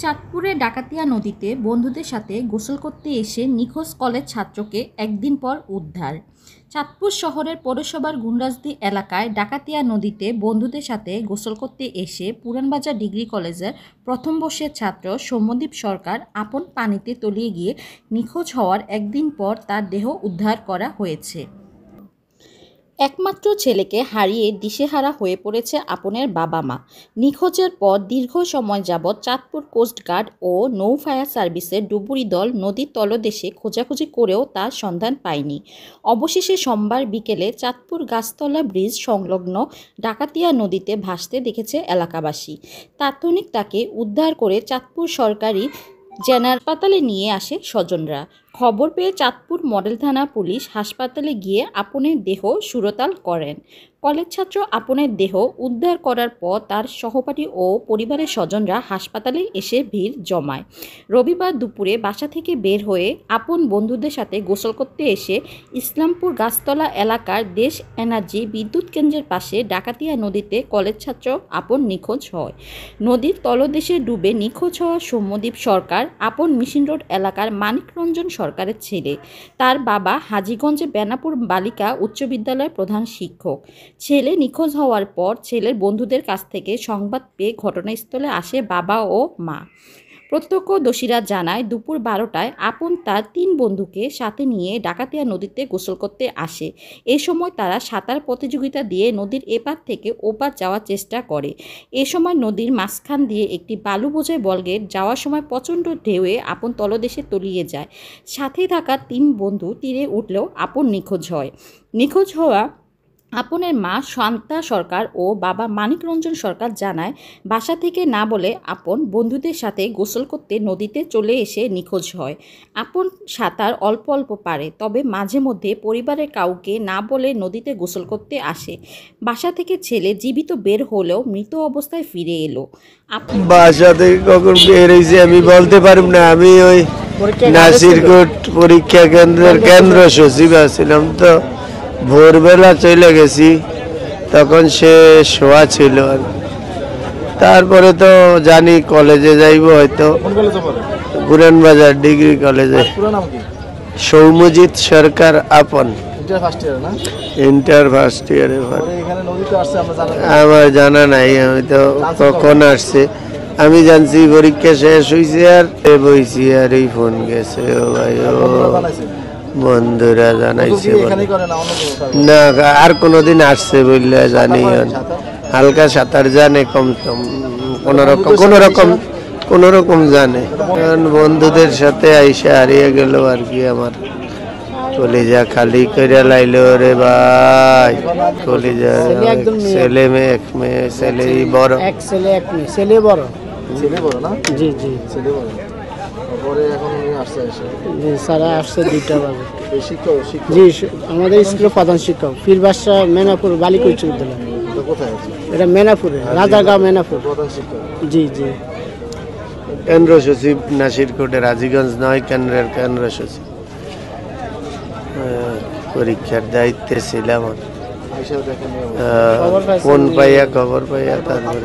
চাঁদপুরে ডাকাতিয়া নদীতে বন্ধুদের সাথে গোসল করতে এসে নিখোঁজ কলেজ ছাত্রকে একদিন পর উদ্ধার। চাঁদপুর শহরের পৌরসভার গুন্ডাসদি এলাকায় ডাকাতিয়া নদীতে বন্ধুদের সাথে গোসল করতে এসে পুরানবাজার ডিগ্রি কলেজের প্রথম বর্ষের ছাত্র সৌম্যদীপ সরকার আপন পানিতে তলিয়ে গিয়ে নিখোঁজ হওয়ার একদিন পর তার দেহ উদ্ধার করা হয়েছে। একমাত্র ছেলেকে হারিয়ে দিশেহারা হয়ে পড়েছে আপনের বাবা মা। নিখোঁজের পর দীর্ঘ সময় যাবৎ চাঁদপুর কোস্টগার্ড ও নৌ ফায়ার সার্ভিসের ডুবুরি দল নদীর তলদেশে খোঁজাখুঁজি করেও তার সন্ধান পায়নি। অবশেষে সোমবার বিকেলে চাঁদপুর গাছতলা ব্রিজ সংলগ্ন ডাকাতিয়া নদীতে ভাসতে দেখেছে এলাকাবাসী। তাৎক্ষণিক তাকে উদ্ধার করে চাঁদপুর সরকারি জেনারেল হাসপাতালে নিয়ে আসে স্বজনরা। খবর পেয়ে চাঁদপুর মডেল থানা পুলিশ হাসপাতালে গিয়ে আপনের দেহ সুরতাল করেন। কলেজ ছাত্র আপনের দেহ উদ্ধার করার পর তার সহপাঠী ও পরিবারের স্বজনরা হাসপাতালে এসে ভিড় জমায়। রবিবার দুপুরে বাসা থেকে বের হয়ে আপন বন্ধুদের সাথে গোসল করতে এসে ইসলামপুর গাছতলা এলাকার দেশ এনার্জি বিদ্যুৎ কেন্দ্রের পাশে ডাকাতিয়া নদীতে কলেজ ছাত্র আপন নিখোঁজ হয়। নদীর তলদেশে ডুবে নিখোঁজ হওয়া সৌম্যদীপ সরকার আপন মিশন রোড এলাকার মানিকরঞ্জন সরকারের ছেলে। তার বাবা হাজীগঞ্জে বেনাপুর বালিকা উচ্চ বিদ্যালয়ের প্রধান শিক্ষক। ছেলে নিখোঁজ হওয়ার পর ছেলের বন্ধুদের কাছ থেকে সংবাদ পেয়ে ঘটনাস্থলে আসে বাবা ও মা। প্রত্যক্ষদর্শীরা জানায় দুপুর 12টায় আপন তার 3 বন্ধুকে সাথে নিয়ে ডাকাতিয়া নদীতে গোসল করতে আসে। এ সময় তারা সাঁতার প্রতিযোগিতা দিয়ে নদীর এপার থেকে ওপার যাওয়ার চেষ্টা করে। এ সময় নদীর মাঝখান দিয়ে একটি বালু বোঝাই বলগেট যাওয়ার সময় প্রচণ্ড ঢেউয়ে আপন তলদেশে তলিয়ে যায়। সাথে থাকা 3 বন্ধু তীরে উঠলেও আপন নিখোঁজ হয়। নিখোঁজ হওয়া আপনের মা শান্তা সরকার ও বাবা মানিকরঞ্জন সরকার জানায় বাসা থেকে না বলে আপন বন্ধুদের সাথে গোসল করতে নদীতে চলে এসে নিখোঁজ হয়। আপন সাঁতার অল্প অল্প পারে, তবে মাঝে মধ্যে পরিবারের কাউকে না বলে নদীতে গোসল করতে আসে। বাসা থেকে ছেলে জীবিত বের হলেও মৃত অবস্থায় ফিরে এলো। বাসা থেকে কখন বের হয়েছে আমি বলতে পারব না। আমি ওই নাসিরকোট পরীক্ষা কেন্দ্রের কেন্দ্র সচিব আছিলাম, তো ভোরবেলা চলে গেছি, তখন সে শোয়া ছিল। তারপরে তো জানি কলেজে যাইব, হয়তো পুরানবাজার ডিগ্রি কলেজে। সৌম্যজিৎ সরকার আপন, ইন্টার ফার্স্ট ইয়ারে। আমার জানা নাই, আমি তো কখন আসছে আমি জানছি পরীক্ষা শেষ হয়েছে আর বইছি, আর এই ফোন গেছে। ও ভাই, ও বন্ধুরা জানাইছে না, আর কোনোদিন আসছে বললে জানি। হালকা সাঁতার জানে, কম কোন রকম জানে। বন্ধুদের সাথে আইসা হারিয়ে গেল আর কি। আমার কলিজা খালি করে লাইলো রে ভাই। কলিজা ছেলে মেয়ে, এক মেয়ে, ছেলে বড়, এক ছেলে এক মেয়ে। ছেলে বড় না? জি জি, ছেলে বড়। আসছে 2টা বাজে। জি, আমাদের স্কুলের প্রধান শিক্ষক পীরবাসা মেনাপুর বালিকা উচ্চ বিদ্যালয়। এটা মেনাপুরে, রাজারগাঁও মেনাপুর। জি জি। কেন্দ্র সচিব নাসিরকোটের হাজীগঞ্জ 9 কেন্দ্রের কেন্দ্র সচিব। পরীক্ষার দায়িত্বে ছিলাম। ফোন পাইয়া খবর পাইয়া তারপরে